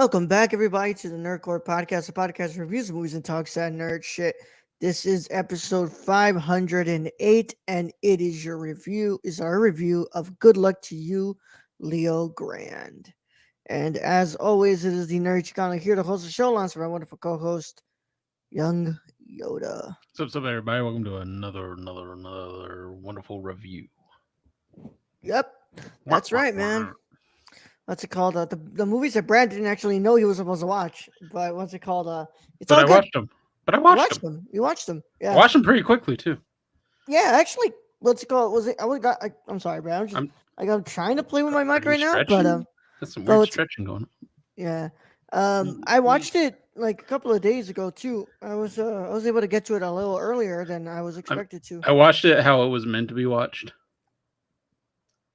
Welcome back, everybody, to the Nerdcore Podcast, a podcast that reviews movies and talks that nerd shit. This is episode 508, and it is our review of Good Luck to You, Leo Grande. And as always, it is the Nerd Chicano here to host the show, alongside my wonderful co-host, Young Yoda. What's up, everybody? Welcome to another wonderful review. Yep, that's right, man. What's it called? The movies that Brad didn't actually know he was supposed to watch, but what's it called? It's But all I good. watched them. But I watched them. You watched them. I Yeah. watched them pretty quickly too. Yeah, actually, what's it called? Was it? I'm sorry, Brad. I'm trying to play with my mic Are you right now, but stretching? That's some but weird it's stretching going on. yeah. I watched it like a couple of days ago too. I was able to get to it a little earlier than I was expected to. I watched it how it was meant to be watched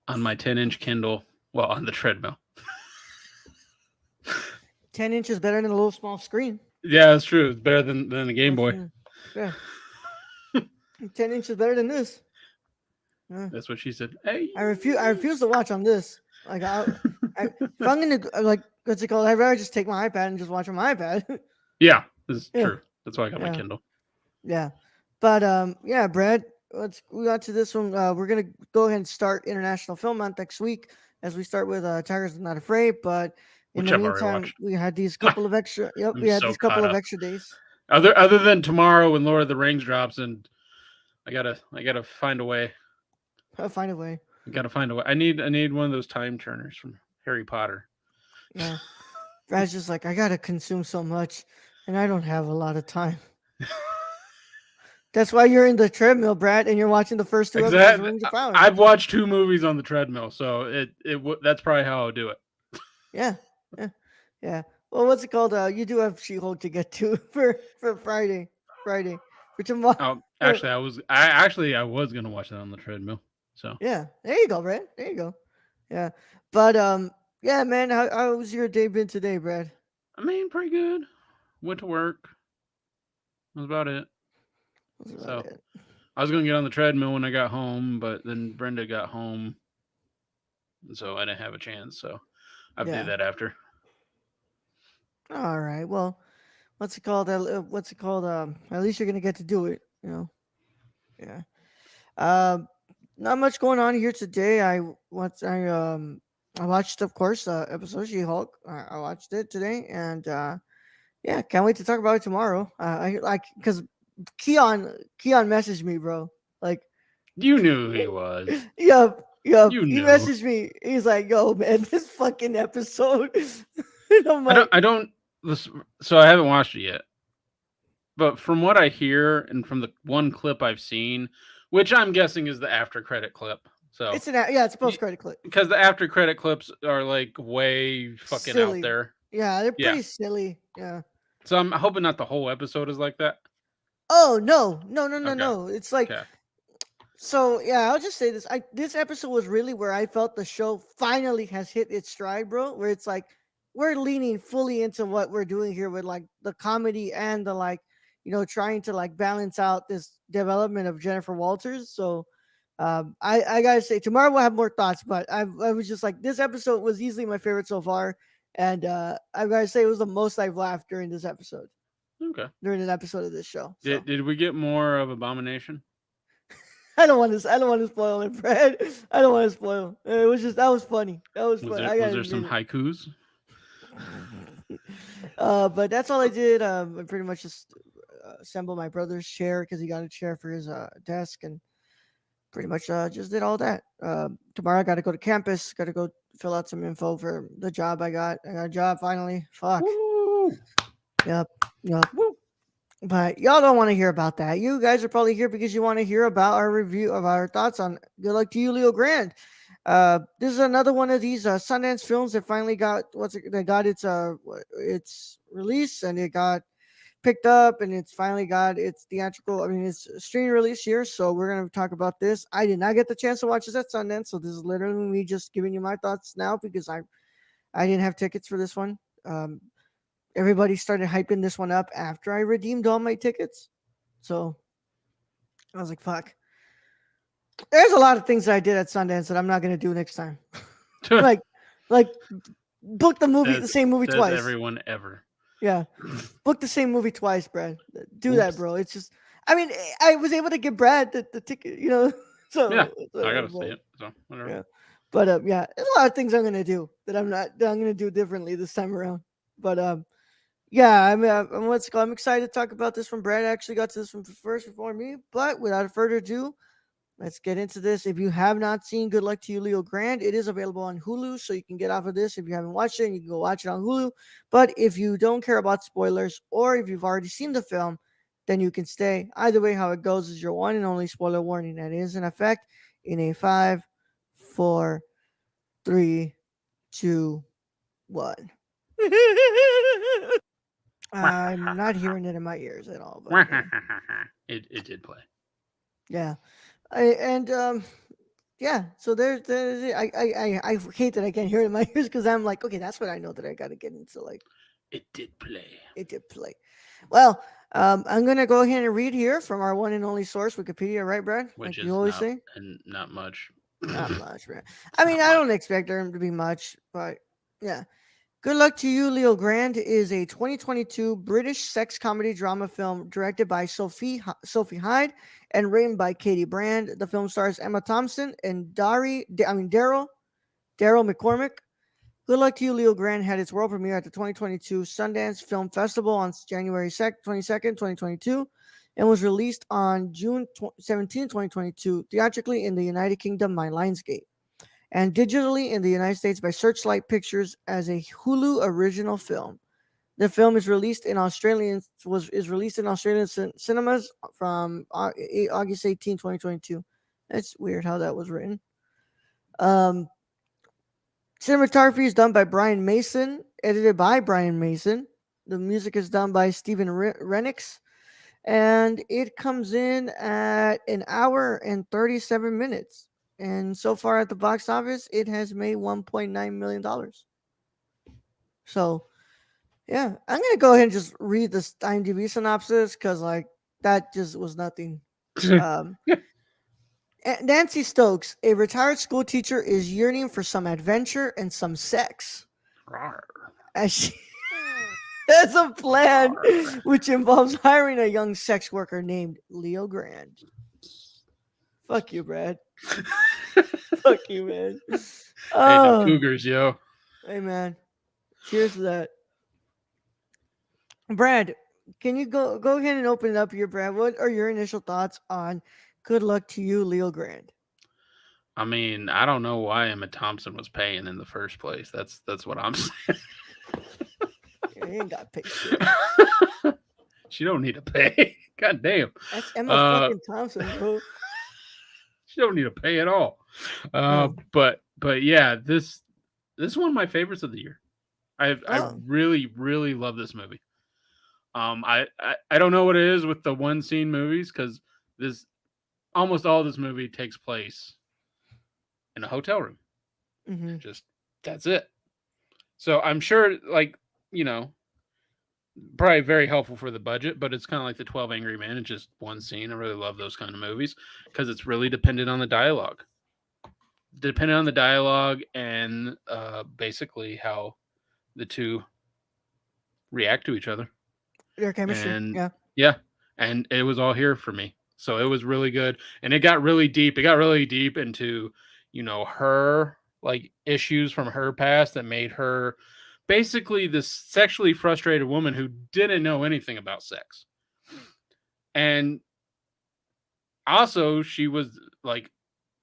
on my 10-inch Kindle. Well, on the treadmill. 10 inches better than a little small screen. Yeah, that's true. It's better than the Game Boy. Yeah. 10 inches better than this. That's what she said. Hey. I refuse to watch on this. Like, if I'm gonna like, what's it called? I'd rather just take my iPad and just watch on my iPad. Yeah, this is true. That's why I got my Kindle. Yeah, but yeah, Brad. We got to this one. We're gonna go ahead and start International Film Month next week as we start with Tigers Are Not Afraid. But in the meantime, we had these couple of extra. Yep, we had these couple of extra days. Other than tomorrow when Lord of the Rings drops, and I gotta find a way. I'll find a way. I gotta find a way. I need one of those time turners from Harry Potter. Yeah, Brad's just like, I gotta consume so much, and I don't have a lot of time. That's why you're in the treadmill, Brad, and you're watching the first two episodes of Rings of Power. I've watched 2 movies on the treadmill, so that's probably how I'll do it. Yeah. Well, what's it called? You do have She-Hulk to get to for Friday for tomorrow. Oh, actually, I was gonna watch that on the treadmill. So yeah, there you go, Brad. There you go. Yeah, but yeah, man. How was your day been today, Brad? I mean, pretty good. Went to work. That was about it. I was gonna get on the treadmill when I got home, but then Brenda got home, and so I didn't have a chance. So I did that after. All right. Well, what's it called? At least you're gonna get to do it. You know. Yeah. Not much going on here today. I watched, of course, episode of She-Hulk. I watched it today, and yeah, can't wait to talk about it tomorrow. Because Keon messaged me, bro. Like, you knew who he was. Yep. He messaged me. He's like, "Yo, man, this fucking episode." I don't. So I haven't watched it yet, but from what I hear and from the one clip I've seen, which I'm guessing is the after credit clip. So it's a post credit clip, because the after credit clips are like way fucking silly. Out there. Yeah, they're pretty silly. Yeah. So I'm hoping not the whole episode is like that. Oh no! It's like, so yeah. I'll just say this: this episode was really where I felt the show finally has hit its stride, bro. Where it's like we're leaning fully into what we're doing here with like the comedy and the like, trying to like balance out this development of Jennifer Walters. So I gotta say, tomorrow we'll have more thoughts, but I was just like, this episode was easily my favorite so far, and I gotta say it was the most I've laughed during this episode. Okay. During an episode of this show. So. Did we get more of Abomination? I don't want to spoil it, Brad. I don't want to spoil. It was just, that was funny. Was funny. Was there some haikus? But that's all I did. I pretty much just assembled my brother's chair because he got a chair for his desk, and pretty much just did all that. Tomorrow I got to go to campus. Got to go fill out some info for the job I got. I got a job finally. Fuck. Woo! Yep. Woo. But y'all don't want to hear about that. You guys are probably here because you want to hear about our review of our thoughts on Good Luck to You, Leo Grande. This is another one of these Sundance films that finally got its release, and it got picked up, and it's finally got its theatrical. I mean, it's streaming release here. So we're gonna talk about this. I did not get the chance to watch this at Sundance, so this is literally me just giving you my thoughts now because I didn't have tickets for this one. Everybody started hyping this one up after I redeemed all my tickets. So I was like, fuck. There's a lot of things that I did at Sundance that I'm not going to do next time. like book the Says same movie says twice. everyone ever. Yeah, book the same movie twice, Brad. Do that, Oops. bro. It's just, I mean, I was able to get Brad the ticket, Yeah, I so gotta see it. So whatever. yeah. But yeah, there's a lot of things I'm gonna do that I'm gonna do differently this time around. But yeah, I mean, I'm excited to talk about this one. Brad actually got to this one first before me. But without further ado, let's get into this. If you have not seen Good Luck to You, Leo Grande, it is available on Hulu, so you can get off of this. If you haven't watched it, and you can go watch it on Hulu. But if you don't care about spoilers, or if you've already seen the film, then you can stay. Either way, how it goes is your one and only spoiler warning that is in effect in a 5, 4, 3, 2, 1. I'm not hearing it in my ears at all, but yeah, It did play. yeah. And yeah, so there's it. I hate that I can't hear it in my ears because I'm like, okay, that's what I know that I got to get into. Like, It did play. it did play. Well, I'm gonna go ahead and read here from our one and only source, Wikipedia, right, Brad? Which Like you is always say. not much. Not much, Brad. I mean, Not I much. don't expect there to be much, but yeah. Good Luck to You, Leo Grande is a 2022 British sex comedy drama film directed by Sophie Hyde and written by Katie Brand. The film stars Emma Thompson and Daryl McCormick. Good Luck to You, Leo Grande had its world premiere at the 2022 Sundance Film Festival on January 22nd, 2022, and was released on June 17, 2022, theatrically in the United Kingdom by Lionsgate, and digitally in the United States by Searchlight Pictures as a Hulu original film. The film is released in Australian cinemas from August 18, 2022. That's weird how that was written. Um, Cinematography is done by Brian Mason, edited by Brian Mason. The music is done by Stephen Renix, and it comes in at an hour and 37 minutes. And so far at the box office, it has made $1.9 million. So, yeah, I'm gonna go ahead and just read this IMDb synopsis because, like, that just was nothing. Um, Nancy Stokes, a retired school teacher, is yearning for some adventure and some sex as she has a plan which involves hiring a young sex worker named Leo Grande. Fuck you, Brad. Fuck you, man. Hey, the Oh, Cougars, yo. hey, man. Cheers to that. Brad, can you go ahead and open it up here, Brad? What are your initial thoughts on Good Luck to You, Leo Grande? I mean, I don't know why Emma Thompson was paying in the first place. That's what I'm saying. Yeah, you ain't got to pay shit. She don't need to pay. God damn. That's Emma Uh, fucking Thompson, bro. she don't need to pay at all. No. But yeah, this is one of my favorites of the year. I Oh. really love this movie. I don't know what it is with the one scene movies because this almost all this movie takes place in a hotel room. Mm-hmm. Just that's it. So I'm sure, like, you know, probably very helpful for the budget, but it's kind of like the 12 Angry Men. It's just one scene. I really love those kind of movies because it's really dependent on the dialogue. Dependent on the dialogue and basically how the two react to each other. Their chemistry. And Yeah. yeah, and it was all here for me. So it was really good. And it got really deep. It got really deep into, her like issues from her past that made her basically this sexually frustrated woman who didn't know anything about sex. And also, she was like,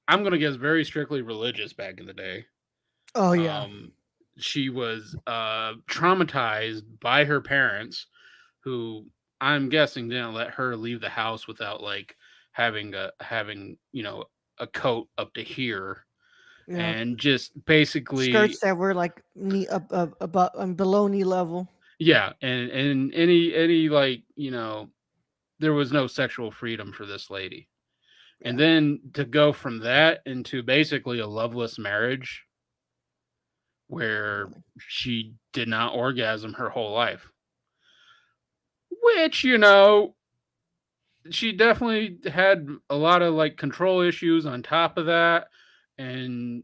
I'm going to guess very strictly religious back in the day. Oh yeah. She was traumatized by her parents, who I'm guessing didn't let her leave the house without like having a coat up to here, Yeah. and just basically Skirts that were like knee above below knee level. yeah, and any like there was no sexual freedom for this lady. And Yeah. then to go from that into basically a loveless marriage where she did not orgasm her whole life. Which, she definitely had a lot of like control issues on top of that. And,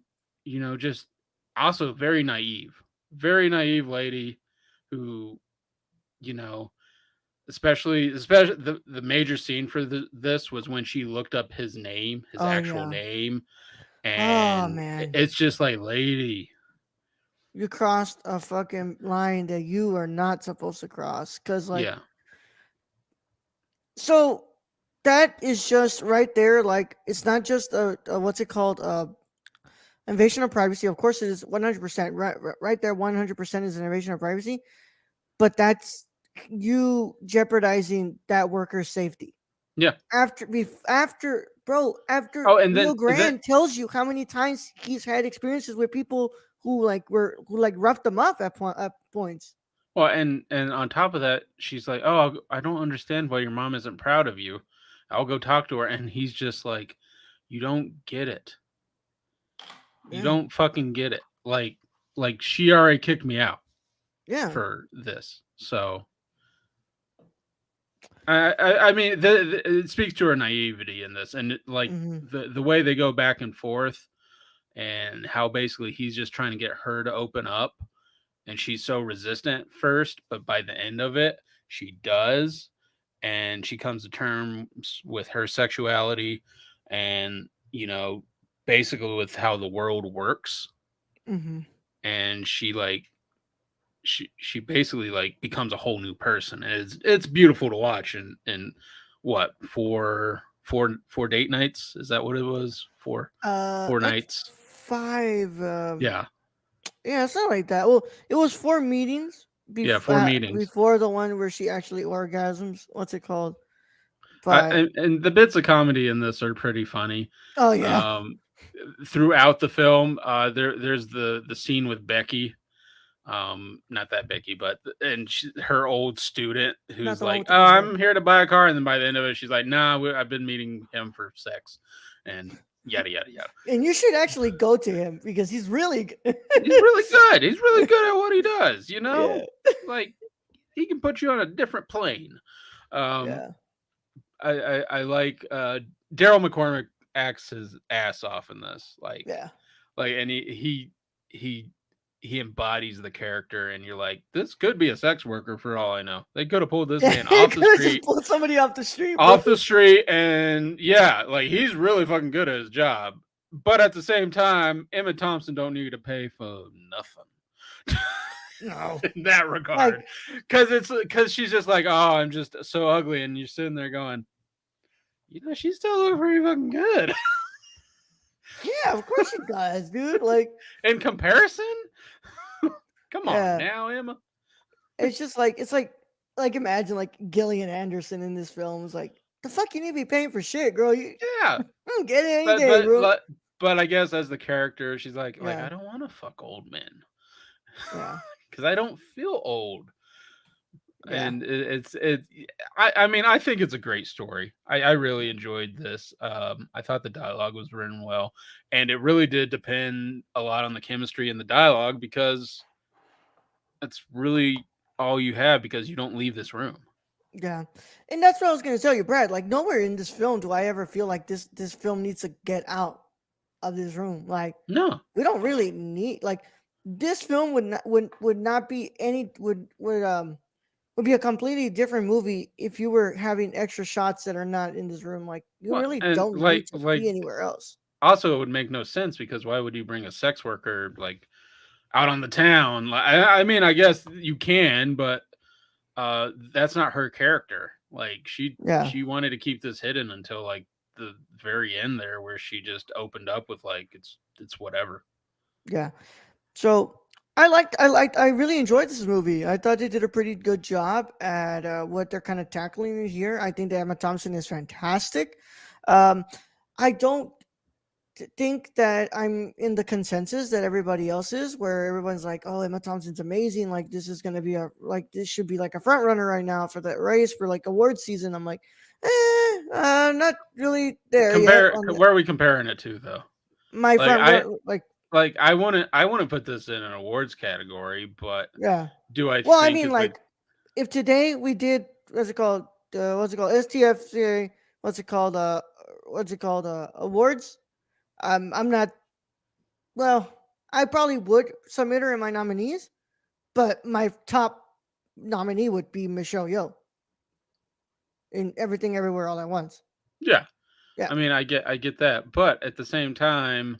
just also very naive. very naive lady who, you know, especially the major scene for this was when she looked up his name, his Oh actual yeah. name, Oh and man. it's just like, lady, You crossed a fucking line that you are not supposed to cross. Cause like, yeah, so that is just right there. Like, it's not just a what's it called? Invasion of privacy. Of course, it is 100%. Right there, 100% is an invasion of privacy. But that's you jeopardizing that worker's safety. yeah. After bro, after Oh, and Rio then Grande tells you how many times he's had experiences with people who like roughed him up at points. well, and on top of that, she's like, "Oh, I don't understand why your mom isn't proud of you. I'll go talk to her." And he's just like, "You don't get it. You Yeah, don't fucking get it. Like she already kicked me out yeah. for this." So I mean, it speaks to her naivety in this, and like Hmm. the way they go back and forth, and how basically he's just trying to get her to open up, and she's so resistant first, but by the end of it, she does, and she comes to terms with her sexuality, and basically with how the world works, Hmm. and she basically like becomes a whole new person, and it's beautiful to watch. And what, four date nights, is that what it was, four Like nights? five. Yeah, Yeah, something like that. Well, it was four meetings yeah, four meetings. before the one where she actually orgasms. What's it called? But And the bits of comedy in this are pretty funny. oh yeah, um Throughout the film, there's the scene with Becky, not that Becky, but her old student, not who's the one like, with the "Oh, pink hair. I'm here to buy a car," and then by the end of it, she's like, "Nah, I've been meeting him for sex," and yada yada yada. And you should actually go to him because he's really good. He's really good. He's really good at what he does. Yeah, Like, he can put you on a different plane. Um, yeah, I like Daryl McCormick acts his ass off in this. yeah. And he he embodies the character, and you're like, this could be a sex worker for all I know. They could have pulled this Yeah, man you off the could have just street, pulled somebody off the street, bro. and yeah, like, he's really fucking good at his job. But at the same time, Emma Thompson don't need to pay for nothing No, in that like, regard, because she's just like, "Oh, I'm just so ugly," and you're sitting there going, she still look pretty fucking good yeah, of course she does, dude. Like, in comparison. Come on yeah, now, Emma. it's just like like imagine like Gillian Anderson in this film is like the fuck you need to be paying for shit, girl. You Yeah, get it any but day, but bro. but but I guess as the character, she's like, I Yeah, don't want to fuck old men yeah, because I don't feel old. yeah, And it's I mean, I think it's a great story. I really enjoyed this. I thought the dialogue was written well, and it really did depend a lot on the chemistry and the dialogue, because that's really all you have, because you don't leave this room. yeah. And that's what I was gonna tell you, Brad. Like nowhere in this film do I ever feel like this film needs to get out of this room. Like No, we don't really need like this film would not be any would be a completely different movie if you were having extra shots that are not in this room. Like you what, really and don't need to like be anywhere else. also, it would make no sense, because why would you bring a sex worker like out on the town? Like, I mean, I guess you can, but that's not her character. Like, Yeah, she wanted to keep this hidden until like the very end there, where she just opened up with like, it's whatever. yeah. So I really enjoyed this movie. I thought they did a pretty good job at what they're kind of tackling here. I think that Emma Thompson is fantastic. Um, I don't think that I'm in the consensus that everybody else is, where everyone's like, "Oh, Emma Thompson's amazing. Like this is gonna be a like this should be like a front runner right now for the race for like award season." I'm like, not really there yet Compare, on the where are we comparing it to though? my Like, front run. Like, I want to put this in an awards category, but yeah. do I Well, I think mean, it's a like if today we did what's it called STF what's it called awards. I'm not well. I probably would submit her in my nominees, But my top nominee would be Michelle Yeoh in Everything Everywhere All at Once. Yeah. Yeah, I mean, I get that, but at the same time,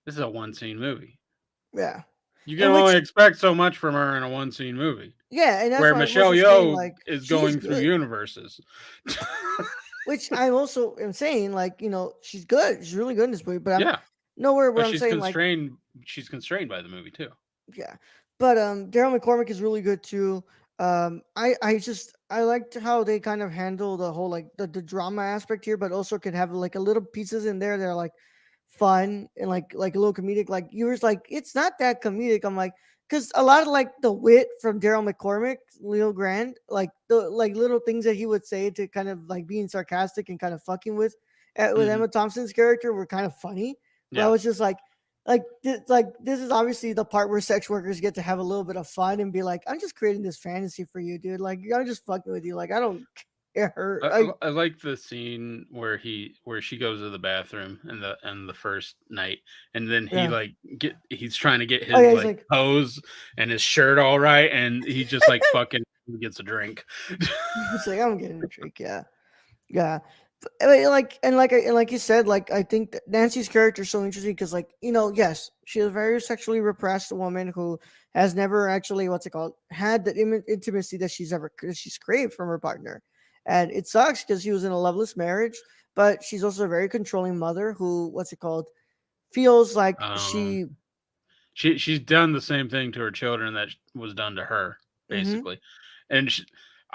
this is a one scene movie. yeah, You can and which only expect so much from her in a one scene movie. yeah, and that's Where why I'm Michelle also saying Yeoh like is she's going through good. universes. Which I also am saying like she's good, she's really good in this movie. But I'm Yeah, nowhere where but I'm saying like She's constrained by the movie too. yeah. But Daryl McCormick is really good too. I liked how they kind of handle the whole like the drama aspect here, but also could have like a little pieces in there that are like fun and like a little comedic. Like you were like, it's not that comedic. I'm like, because a lot of like the wit from Daryl McCormick, Leo Grande, like the like little things that he would say to kind of like being sarcastic and kind of fucking with Hmm. Emma Thompson's character were kind of funny. But I Yeah, was just like this is obviously the part where sex workers get to have a little bit of fun and be like, I'm just creating this fantasy for you, dude. Like I'm just fucking with you. Like I don't care. I like the scene where she goes to the bathroom in the first night, and then he Yeah. like he's trying to get Oh his yeah, he's like like hose and his shirt all right, and he just like fucking gets a drink. he's like I'm getting a drink. Yeah. Yeah. I mean, like you said, like I think that Nancy's character is so interesting because yes, she is a very sexually repressed woman who has never actually what's it called had the intimacy that she's craved from her partner, and it sucks because she was in a loveless marriage. But she's also a very controlling mother who what's it called feels like Um, she. she's done the same thing to her children that was done to her, Hmm. basically. And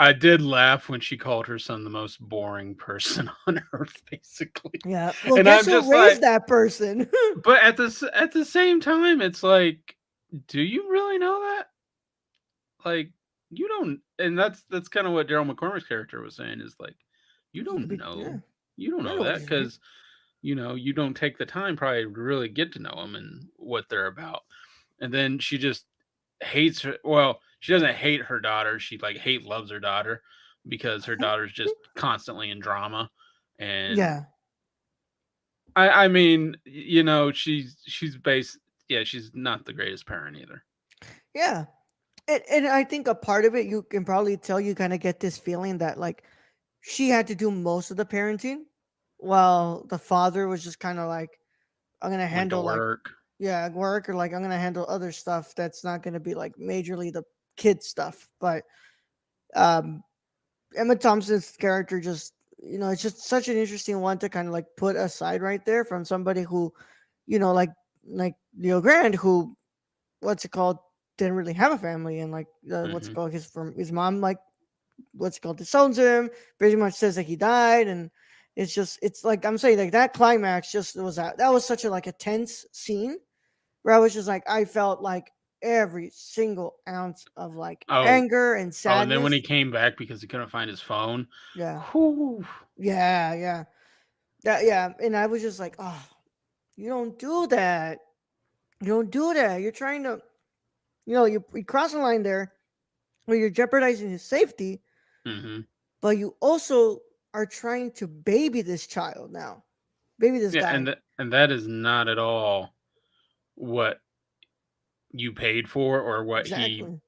I did laugh when she called her son the most boring person on earth, basically. Yeah, well, And guess I'm who just raised like, that person? but at the same time, it's like, do you really know that? Like, you don't, and that's kind of what Daryl McCormick's character was saying is like, you You could don't be, yeah, know, you don't I know know what that you're saying. because you don't take the time probably to really get to know them and what they're about. And then she just hates her. Well, she doesn't hate her daughter. She like loves her daughter because her daughter's just constantly in drama. And Yeah, I mean, she's based. Yeah, she's not the greatest parent either. yeah. And I think a part of it, you can probably tell you kind of get this feeling that like she had to do most of the parenting, while the father was just kind of like, I'm gonna Went to handle like, work. yeah, work or like I'm gonna handle other stuff that's not gonna be like majorly the kid stuff. But um, Emma Thompson's character just, it's just such an interesting one to kind of like put aside right there from somebody who, like Leo Grande, who what's it called didn't really have a family and like what's it Hmm. called his mom like what's it called disowns him, pretty much says that he died. And it's like I'm saying like that climax just was that was such a like a tense scene where I was just like I felt like every single ounce of like Oh, anger and oh, and then when he sadness. came back because he couldn't find his phone. Yeah, Whew. yeah, yeah, yeah. And I was just like, oh, you don't do that, you don't do that, you're trying to, you cross the line there where you're jeopardizing his safety, Hmm. but you also are trying to baby this child now, baby this Yeah, guy. and that is not at all what you paid for or what he Exactly.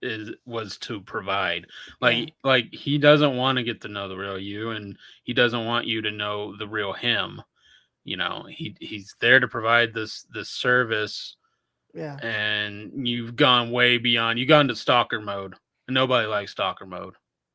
is was to provide. Yeah. Like he doesn't want to get to know the real you, and he doesn't want you to know the real him. He's there to provide this service, Yeah. and you've gone way beyond. You've gone to stalker mode, and nobody likes stalker mode.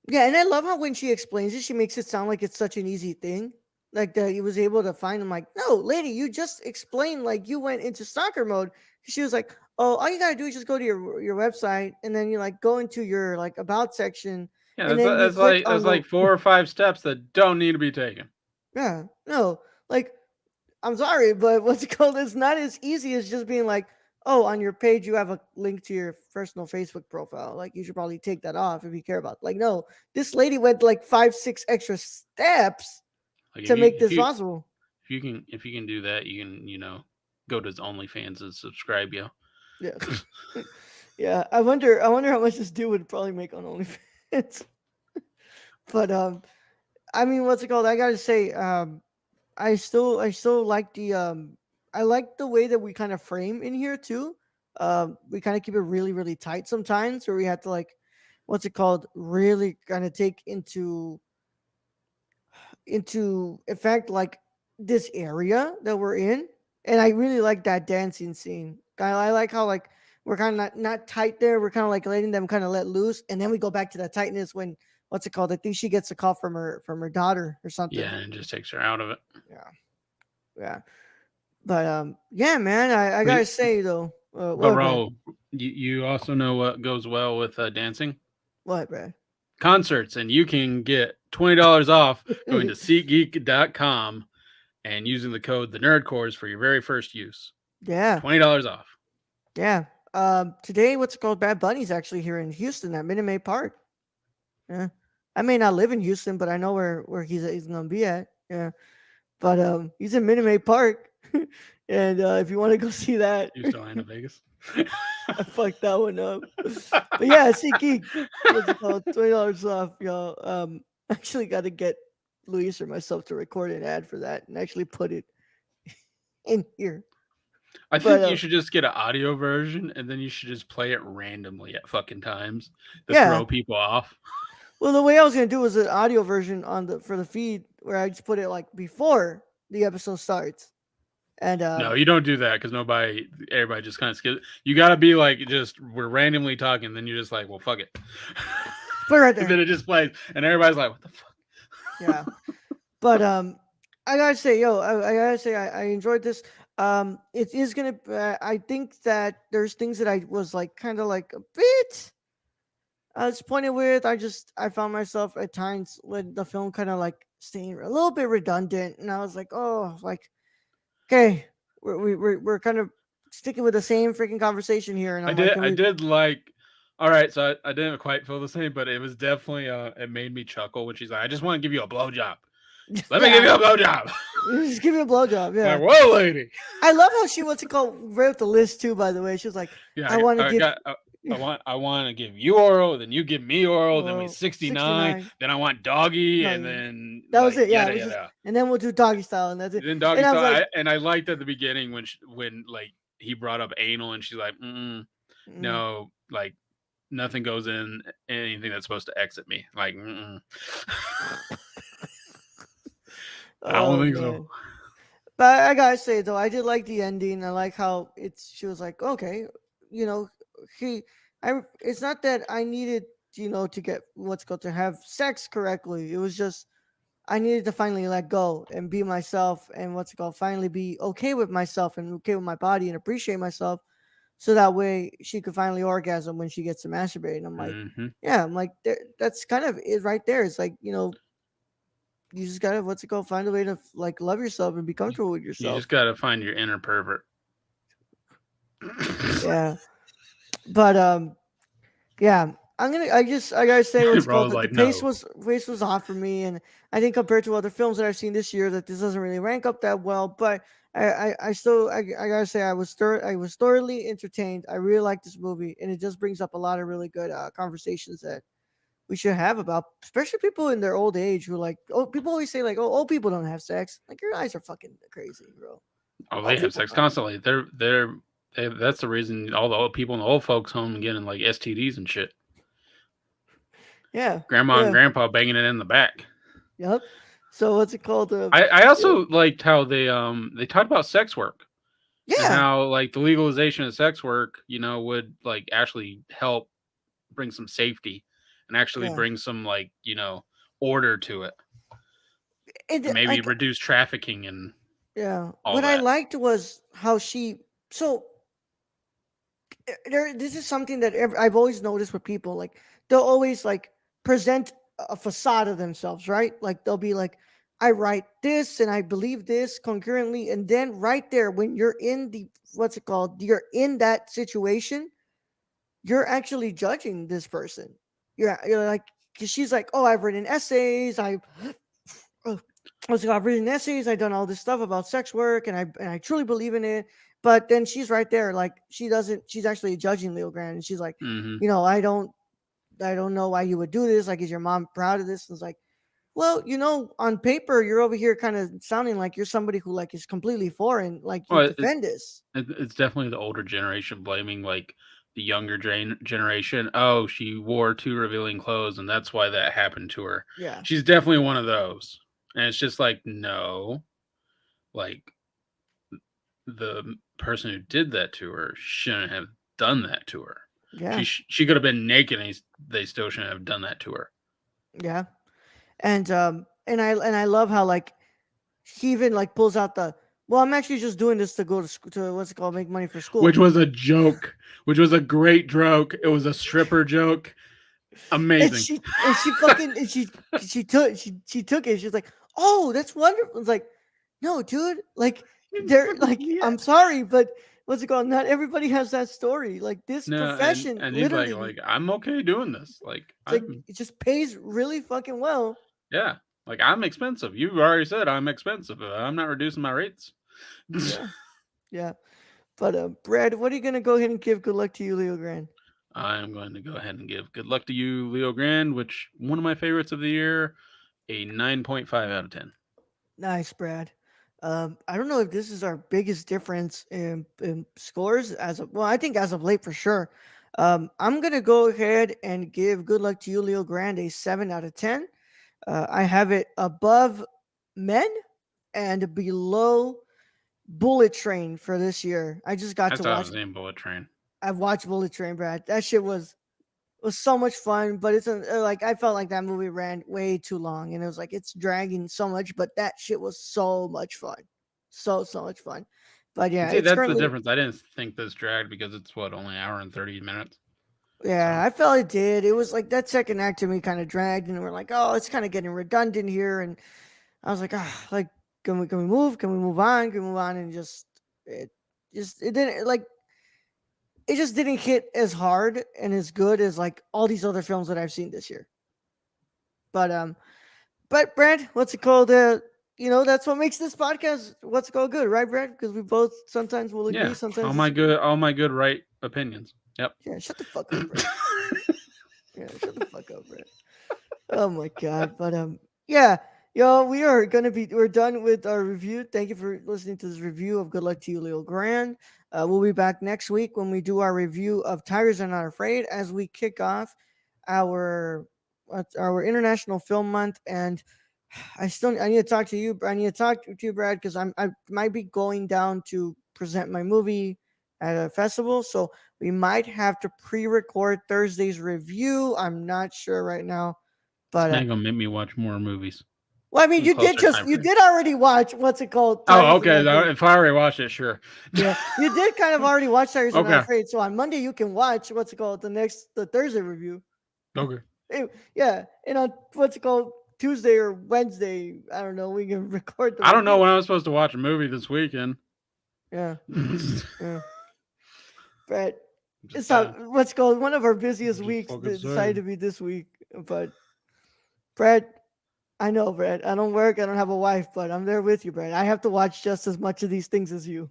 Yeah, and I love how when she explains it, she makes it sound like it's such an easy thing. Like that he was able to find him. Like, no, lady, you just explained like you went into stalker mode. She was like, oh, all you gotta do is just go to your website, and then you like go into your like about section, Yeah, and then you click that's on the like 4 or 5 steps that don't need to be taken. yeah, no, like I'm sorry, but what's it called? It's not as easy as just being like, oh, on your page you have a link to your personal Facebook profile. Like you should probably take that off if you care about. Like, no, this lady went like 5, 6 extra steps Like to make this possible. if you can do that, you can go to his OnlyFans and subscribe. You. Yeah, yeah. I wonder how much this dude would probably make on OnlyFans. But I mean, what's it called? I gotta say, I still like the I like the way that we kind of frame in here too. We kind of keep it really, really tight sometimes, where we have to like, what's it called, really kind of take into effect like this area that we're in. And I really like that dancing scene. I like how like we're kind of not tight there. We're kind of like letting them kind of let loose, and then we go back to that tightness when, what's it called? I think she gets a call from her daughter or something. Yeah, and it just takes her out of it. Yeah, yeah. But yeah, man. I But, gotta say though, but what, man? Raul, you also know what goes well with dancing? What, man? Concerts, and you can get $20 off going to SeatGeek.com and using the code the Nerdcores for your very first use. Yeah, $20 off. yeah. Today, what's it called? Bad Bunny's actually here in Houston at Minute Maid Park. Yeah, I may not live in Houston, but I know where he's gonna be at. Yeah, but he's in Minute Maid Park, and if you want to go see that, Houston, Atlanta, Vegas. I fucked that one up. But yeah, SeatGeek. What's it called? $20 off, y'all. Actually got to get Luis or myself to record an ad for that and actually put it in here. I But think you should just get an audio version and then you should just play it randomly at fucking times to yeah. throw people off. Well, the way I was gonna do was an audio version on the for the feed where I just put it like before the episode starts. And No, you don't do that because everybody just kind of skips. You got to be like, just we're randomly talking, then you're just like, well, fuck it. put it right And there. then it just plays, and everybody's like, what the fuck? Yeah. But I gotta say, I gotta say, I enjoyed this. It is gonna. I think that there's things that I was like, kind of like a bit disappointed with. I found myself at times with the film kind of like staying a little bit redundant, and I was like, oh, like okay, we're kind of sticking with the same freaking conversation here, and I I'm like, did, can I we? did like. All right, so I didn't quite feel the same, but it was definitely it made me chuckle when she's like, "I just want to give you a blowjob. Let me give Yeah, you a blowjob." just give me a blowjob. Like, Yeah, whoa, lady. I love how she what's it called wrote the list too. By the way, she was like, Yeah, I want to I give got. I want to give you oral, then you give me oral, then we oral 69, 69. then I want doggy, No, and then that was like it. Yeah, it yada was just, yada. and then we'll do doggy style, and that's it. Then And doggy I was style, like, and I liked at the beginning when when like he brought up anal, and she's like, mm, no, like nothing goes in anything that's supposed to exit me. Like, I don't oh think so. man. But I gotta say though, I did like the ending. I like how it's. She was like, okay, you know, he. I. It's not that I needed, to get what's called to have sex correctly. It was just I needed to finally let go and be myself, and what's it called, finally be okay with myself and okay with my body and appreciate myself, so that way she could finally orgasm when she gets to masturbate. And I'm like, Hmm. yeah, I'm like, that's kind of it right there. It's like, you just gotta what's it called, find a way to like love yourself and be comfortable with You yourself. just got to find your inner pervert. Yeah, but yeah, I gotta say what's it called, Bro, that the like, no. pace was off for me, and I think compared to other films that I've seen this year, that this doesn't really rank up that well. But I still I gotta say I was thoroughly entertained. I really like this movie, and it just brings up a lot of really good conversations that we should have about, especially people in their old age who like, oh, people always say like, oh, old people don't have sex. Like, your eyes are fucking crazy, bro. Oh, they Old have people sex don't. constantly. That's the reason all the old people in the old folks home getting like STDs and shit. Yeah, Grandma and yeah, grandpa banging it in the back. yep. So what's it called? I Yeah, also liked how they talked about sex work and yeah, how like the legalization of sex work, would like actually help bring some safety and actually yeah. bring some like, order to it And and maybe like, reduce trafficking and yeah, all what I that. liked was how she. So this is something that I've always noticed with people. Like, they'll always like present a facade of themselves, right? Like, they'll be like, I write this and I believe this concurrently, and then right there, when you're in the what's it called, you're in that situation, you're actually judging this person. You're like, 'cause she's like, oh, I've written essays, oh, I've written essays, I've done all this stuff about sex work, and I truly believe in it. But then she's right there, like, she's actually judging Leo Grande, and she's like, Hmm. I don't know why you would do this. Like, is your mom proud of this? And it's like, Well, on paper, you're over here kind of sounding like you're somebody who like is completely foreign, like you Well, defend this. it's definitely the older generation blaming like the younger generation. Oh, she wore too revealing clothes, and that's why that happened to her. Yeah, She's definitely one of those, and it's just like no, like the person who did that to her shouldn't have done that to her. yeah, She could have been naked, and they still shouldn't have done that to her. yeah. And I love how like he even like pulls out the. Well, I'm actually just doing this to go to school, to what's it called, make money for Which school. was a joke, which was a great joke. It was a stripper joke. And Amazing. she fucking and she took it. She's like, "Oh, that's wonderful." It's like, "No, dude. Like, they're like, Yeah. I'm sorry, but what's it called? Not everybody has that story. Like, this No, profession, and he's literally, like I'm okay doing this. Like it's like I'm it just pays really fucking well." yeah. Like I'm expensive. You already said I'm expensive. I'm not reducing my rates. Yeah, yeah. But Brad, what are you gonna go ahead and give good luck to you, Leo Grand? I am going to go ahead and give good luck to you, Leo Grande, which one of my favorites of the year, a 9.5 out of 10. Nice, Brad. I don't know if this is our biggest difference in scores as of, well, I think as of late for sure. I'm gonna go ahead and give good luck to you, Leo Grande, a 7 out of 10. I have it above Men and below Bullet Train for this year. I just got I to thought it watch. was named Bullet Train. I've watched Bullet Train, Brad. That shit was so much fun, but like I felt like that movie ran way too long, and it was like it's dragging so much. But that shit was so much fun, so much fun. But And yeah, see, it's that's the currently. difference. I didn't think this dragged because it's what, only an hour and 30 minutes. Yeah, So I felt it did. It was like that second act to me kind of dragged, and we're like, oh, it's kind of getting redundant here, and I was like, ah, like can we move? Can we move on? Can we move on? And it it didn't like it just didn't hit as hard and as good as like all these other films that I've seen this year. But Brad, what's it called? That's what makes this podcast what's it called good, right, Brad? Because we both sometimes will agree, yeah, sometimes disagree. all my good right opinions. Yep. Yeah, shut the fuck up, Brad. Yeah, shut the fuck up, Brad. Oh my god, but yeah, yo, we're done with our review. Thank you for listening to this review of Good Luck to You, Leo Grand. We'll be back next week when we do our review of Tigers Are Not Afraid as we kick off our our International Film Month. And I need to talk to you. I need to talk to you, Brad, because I might be going down to present my movie at a festival, so we might have to pre-record Thursday's review. I'm not sure right now, This but man gonna make me watch more movies well, I mean, in closer time you frame. did already watch what's it called, Oh, Tigers Are okay. Not Afraid. If I already watched it, sure. Yeah, you did kind of already watch Tigers Are Not Okay. Afraid. So on Monday you can watch what's it called the Thursday review. Okay. Yeah, and on what's it called Tuesday or Wednesday, I don't know. We can record the I don't know review. when I was supposed to watch a movie this weekend. Yeah, I'm yeah. But just it's not saying. what's called one of our I'm busiest just weeks fucking decided saying. to be this week. But Brad, I know, Brad. I don't work. I don't have a wife, but I'm there with you, Brad. I have to watch just as much of these things as you.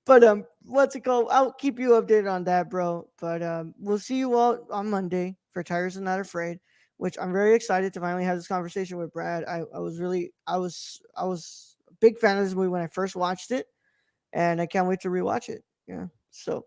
But what's it called? I'll keep you updated on that, bro. But we'll see you all on Monday for Tires and Not Afraid, which I'm very excited to finally have this conversation with Brad. I was a big fan of this movie when I first watched it, and I can't wait to rewatch it. Yeah. So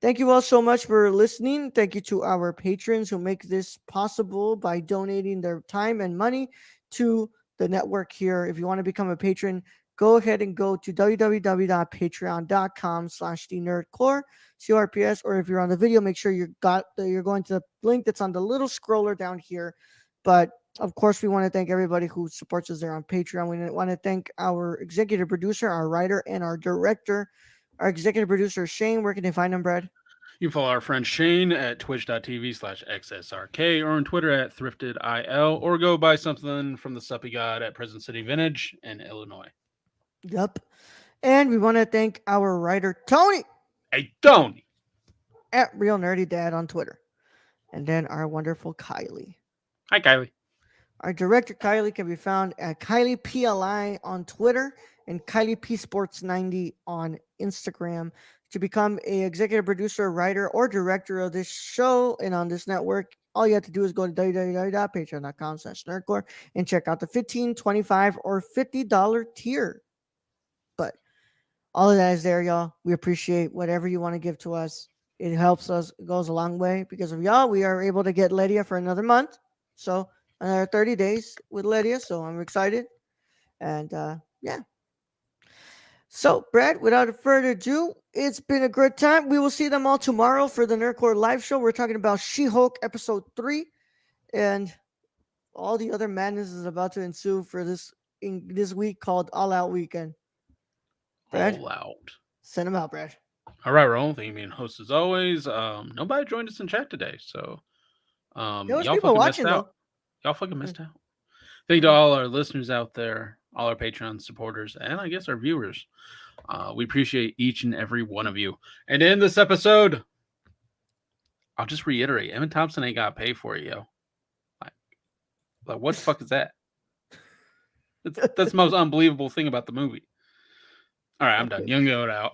thank you all so much for listening. Thank you to our patrons who make this possible by donating their time and money to the network here. If you want to become a patron, go ahead and go to www.patreon.com/thenerdcore, CRPS, or if you're on the video, make sure you're going to the link that's on the little scroller down here. But of course, we want to thank everybody who supports us there on Patreon. We want to thank our executive producer, our writer, and our director. Our executive producer, Shane. Where can they find him, Brad? You can follow our friend Shane at twitch.tv/XSRK or on Twitter at ThriftedIL or go buy something from the Suppy God at Present City Vintage in Illinois. Yep. And we want to thank our writer, Tony, Hey, Tony. at Real Nerdy Dad on Twitter. And then our wonderful Kylie. Hi, Kylie. Our director, Kylie, can be found at Kylie PLI on Twitter and Kylie P Sports 90 on Instagram. To become a executive producer, writer, or director of this show and on this network, all you have to do is go to www.patreon.com/nerdcore and check out the 15, 25, or $50 tier. But all of that is there, y'all. We appreciate whatever you want to give to us. It helps us. It goes a long way. Because of y'all, we are able to get Lydia for another month. So another 30 days with Lydia. So I'm excited. And yeah. So, Brad, without further ado, it's been a good time. We will see them all tomorrow for the Nerdcore live show. We're talking about She-Hulk episode 3. And all the other madness is about to ensue for this week called All Out Weekend. Brad? All out. Send them out, Brad. All right, Raul. Thank you, being host as always. Nobody joined us in chat today, so There was y'all people fucking missed watching, out. though. Y'all fucking missed out. Thank you to all our listeners out there, all our Patreon supporters, and I guess our viewers. We appreciate each and every one of you. And in this episode, I'll just reiterate: Evan Thompson ain't got to pay for it, yo. Like what the fuck is that? That's the most unbelievable thing about the movie. All right, I'm done. Young Goat out.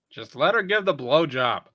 Just let her give the blowjob.